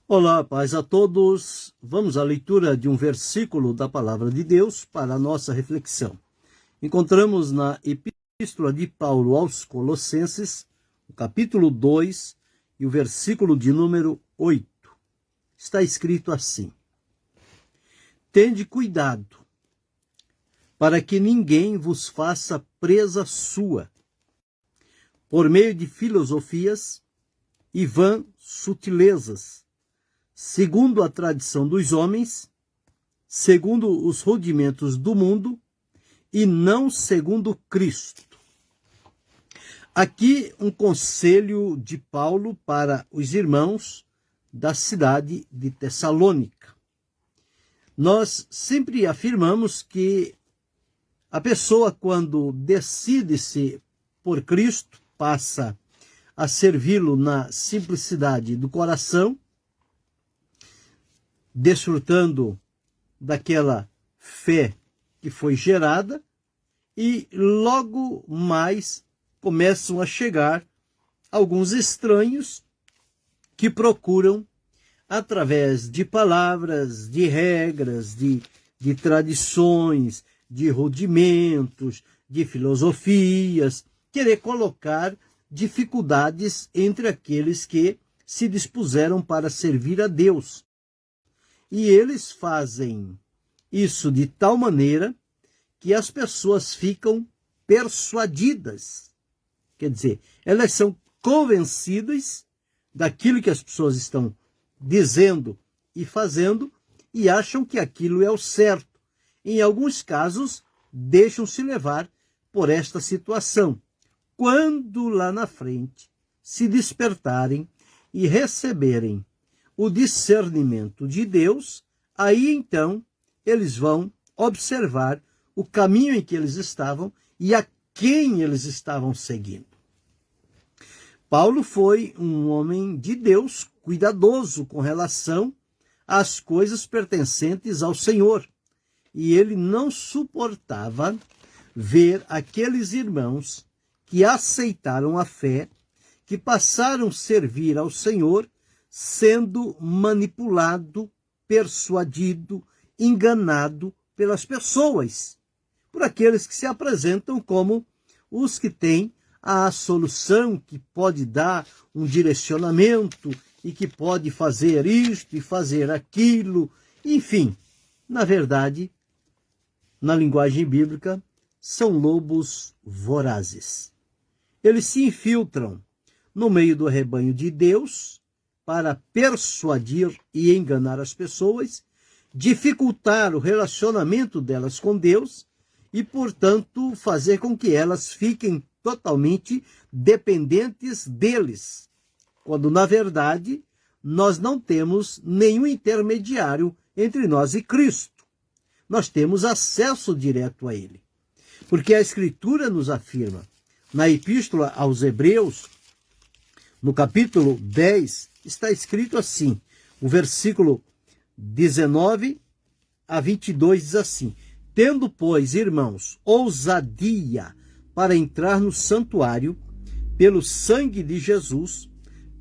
Olá, paz a todos. Vamos à leitura de um versículo da Palavra de Deus para a nossa reflexão. Encontramos na Epístola de Paulo aos Colossenses, o capítulo 2 e o versículo de número 8. Está escrito assim: Tende cuidado, para que ninguém vos faça presa sua, por meio de filosofias e vãs sutilezas, segundo a tradição dos homens, segundo os rudimentos do mundo, e não segundo Cristo. Aqui um conselho de Paulo para os irmãos da cidade de Tessalônica. Nós sempre afirmamos que a pessoa, quando decide-se por Cristo, passa a servi-lo na simplicidade do coração, desfrutando daquela fé que foi gerada, e logo mais começam a chegar alguns estranhos que procuram, através de palavras, de regras, de tradições, de rudimentos, de filosofias, querer colocar dificuldades entre aqueles que se dispuseram para servir a Deus. E eles fazem isso de tal maneira que as pessoas ficam persuadidas. Quer dizer, elas são convencidas daquilo que as pessoas estão dizendo e fazendo e acham que aquilo é o certo. Em alguns casos, deixam-se levar por esta situação. Quando lá na frente se despertarem e receberem o discernimento de Deus, aí então eles vão observar o caminho em que eles estavam e a quem eles estavam seguindo. Paulo foi um homem de Deus, cuidadoso com relação às coisas pertencentes ao Senhor. E ele não suportava ver aqueles irmãos que aceitaram a fé, que passaram a servir ao Senhor, sendo manipulado, persuadido, enganado pelas pessoas, por aqueles que se apresentam como os que têm a solução, que pode dar um direcionamento e que pode fazer isto e fazer aquilo. Enfim, na verdade, na linguagem bíblica, são lobos vorazes. Eles se infiltram no meio do rebanho de Deus para persuadir e enganar as pessoas, dificultar o relacionamento delas com Deus e, portanto, fazer com que elas fiquem totalmente dependentes deles, quando, na verdade, nós não temos nenhum intermediário entre nós e Cristo. Nós temos acesso direto a Ele. Porque a Escritura nos afirma, na Epístola aos Hebreus, no capítulo 10, está escrito assim, o versículo 19 a 22 diz assim: Tendo, pois, irmãos, ousadia para entrar no santuário, pelo sangue de Jesus,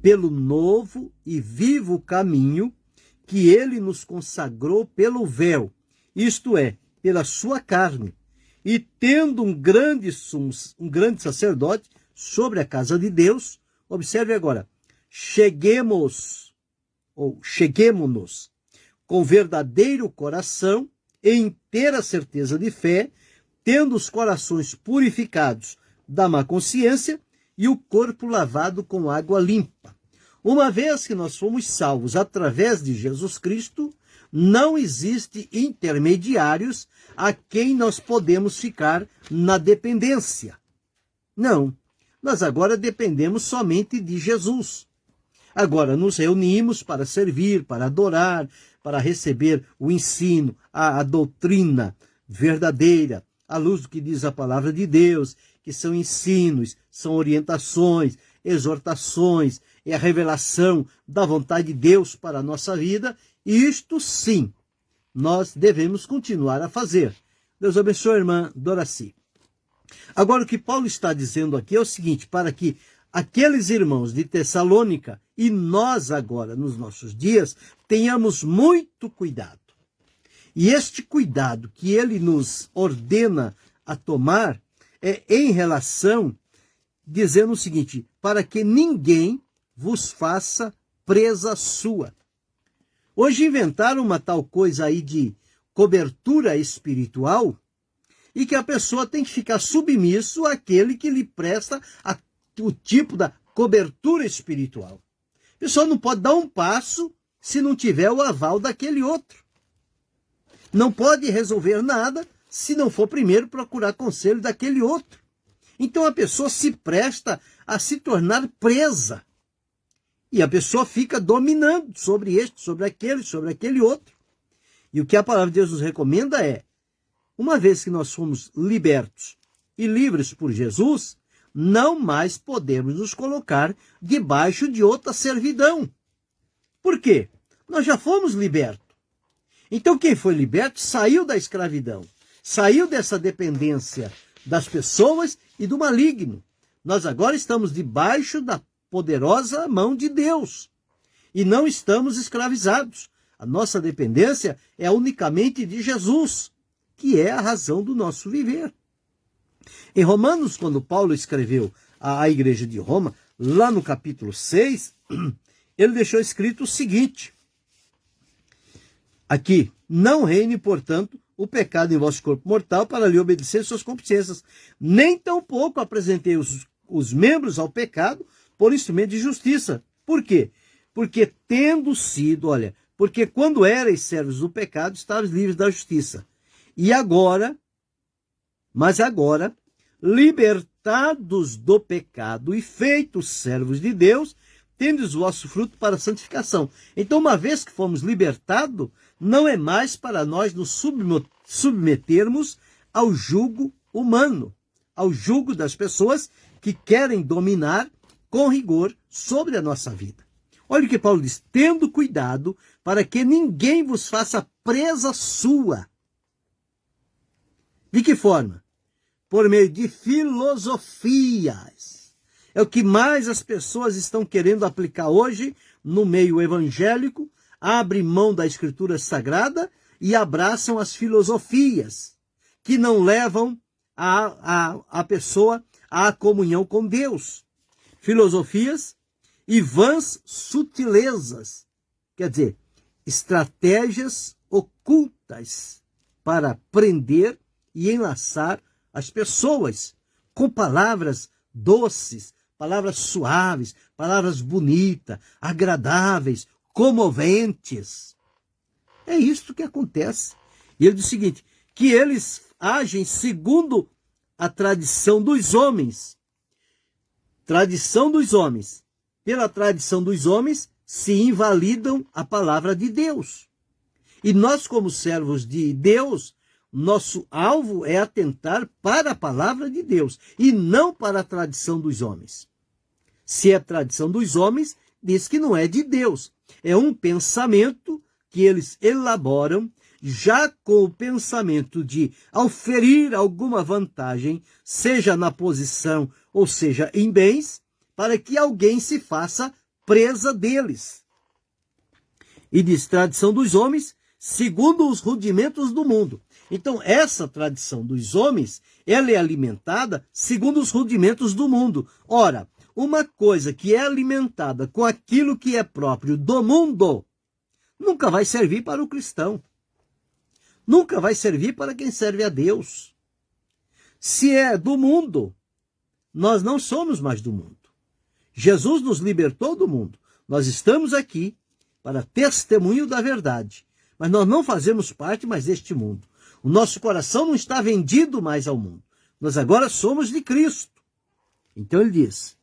pelo novo e vivo caminho que ele nos consagrou pelo véu, isto é, pela sua carne, e tendo um grande sacerdote sobre a casa de Deus, observe agora, cheguemo-nos com verdadeiro coração e inteira certeza de fé, tendo os corações purificados da má consciência e o corpo lavado com água limpa. Uma vez que nós fomos salvos através de Jesus Cristo, não existe intermediários a quem nós podemos ficar na dependência. Não, nós agora dependemos somente de Jesus. Agora nos reunimos para servir, para adorar, para receber o ensino, a doutrina verdadeira, à luz do que diz a palavra de Deus, que são ensinos, são orientações, exortações, é a revelação da vontade de Deus para a nossa vida, e isto sim, nós devemos continuar a fazer. Deus abençoe a irmã Doraci. Agora, o que Paulo está dizendo aqui é o seguinte: para que aqueles irmãos de Tessalônica e nós agora, nos nossos dias, tenhamos muito cuidado. E este cuidado que ele nos ordena a tomar é em relação, dizendo o seguinte, para que ninguém vos faça presa sua. Hoje inventaram uma tal coisa aí de cobertura espiritual e que a pessoa tem que ficar submisso àquele que lhe presta o tipo da cobertura espiritual. A pessoa não pode dar um passo se não tiver o aval daquele outro. Não pode resolver nada se não for primeiro procurar conselho daquele outro. Então a pessoa se presta a se tornar presa. E a pessoa fica dominando sobre este, sobre aquele outro. E o que a palavra de Deus nos recomenda é, uma vez que nós fomos libertos e livres por Jesus, não mais podemos nos colocar debaixo de outra servidão. Por quê? Nós já fomos libertos. Então quem foi liberto saiu da escravidão, saiu dessa dependência das pessoas e do maligno. Nós agora estamos debaixo da poderosa mão de Deus e não estamos escravizados. A nossa dependência é unicamente de Jesus, que é a razão do nosso viver. Em Romanos, quando Paulo escreveu à igreja de Roma, lá no capítulo 6, ele deixou escrito o seguinte, aqui, não reine, portanto, o pecado em vosso corpo mortal para lhe obedecer suas consciências, nem tampouco apresentei os membros ao pecado por instrumento de justiça. Por quê? Porque tendo sido, porque quando erais servos do pecado, estavas livres da justiça. Mas agora, libertados do pecado e feitos servos de Deus, tendes o vosso fruto para a santificação. Então, uma vez que fomos libertados, não é mais para nós nos submetermos ao jugo humano, ao jugo das pessoas que querem dominar com rigor sobre a nossa vida. Olha o que Paulo diz, tendo cuidado para que ninguém vos faça presa sua. De que forma? Por meio de filosofias. É o que mais as pessoas estão querendo aplicar hoje no meio evangélico, abrem mão da Escritura Sagrada e abraçam as filosofias, que não levam a pessoa à comunhão com Deus. Filosofias e vãs sutilezas, quer dizer, estratégias ocultas para prender e enlaçar as pessoas com palavras doces, palavras suaves, palavras bonitas, agradáveis, comoventes. É isso que acontece. E ele diz o seguinte, que eles agem segundo a tradição dos homens. Tradição dos homens. Pela tradição dos homens, se invalidam a palavra de Deus. E nós, como servos de Deus, nosso alvo é atentar para a palavra de Deus e não para a tradição dos homens. Se é a tradição dos homens, diz que não é de Deus. É um pensamento que eles elaboram já com o pensamento de auferir alguma vantagem, seja na posição ou seja em bens, para que alguém se faça presa deles. E diz tradição dos homens, segundo os rudimentos do mundo. Então, essa tradição dos homens, ela é alimentada segundo os rudimentos do mundo. Ora, uma coisa que é alimentada com aquilo que é próprio do mundo, nunca vai servir para o cristão. Nunca vai servir para quem serve a Deus. Se é do mundo, nós não somos mais do mundo. Jesus nos libertou do mundo. Nós estamos aqui para testemunho da verdade. Mas nós não fazemos parte mais deste mundo. O nosso coração não está vendido mais ao mundo. Nós agora somos de Cristo. Então ele diz,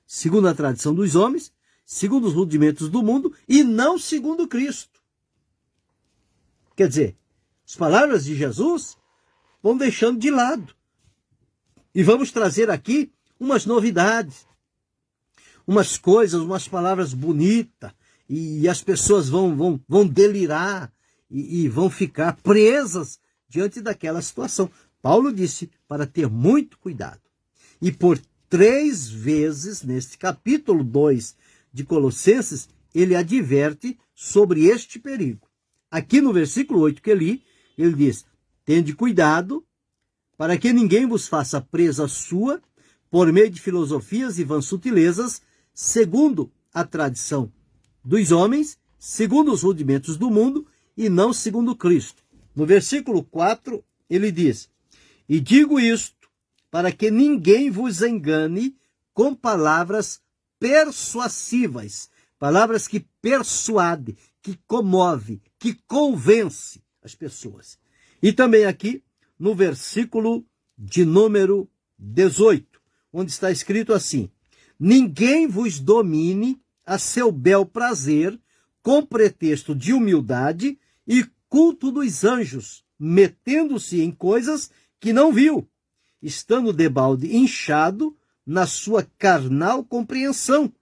segundo a tradição dos homens, segundo os rudimentos do mundo e não segundo Cristo. Quer dizer, as palavras de Jesus vão deixando de lado. E vamos trazer aqui umas novidades, umas coisas, umas palavras bonitas, e as pessoas vão delirar e vão ficar presas diante daquela situação. Paulo disse para ter muito cuidado. E por 3 vezes, neste capítulo 2 de Colossenses, ele adverte sobre este perigo. Aqui no versículo 8 que li, ele diz: tende cuidado para que ninguém vos faça presa sua por meio de filosofias e vãs sutilezas, segundo a tradição dos homens, segundo os rudimentos do mundo e não segundo Cristo. No versículo 4, ele diz: e digo isto para que ninguém vos engane com palavras persuasivas, palavras que persuadem, que comove, que convence as pessoas. E também aqui no versículo de número 18, onde está escrito assim: ninguém vos domine a seu bel prazer, com pretexto de humildade e culto dos anjos, metendo-se em coisas que não viu, estando debalde inchado na sua carnal compreensão,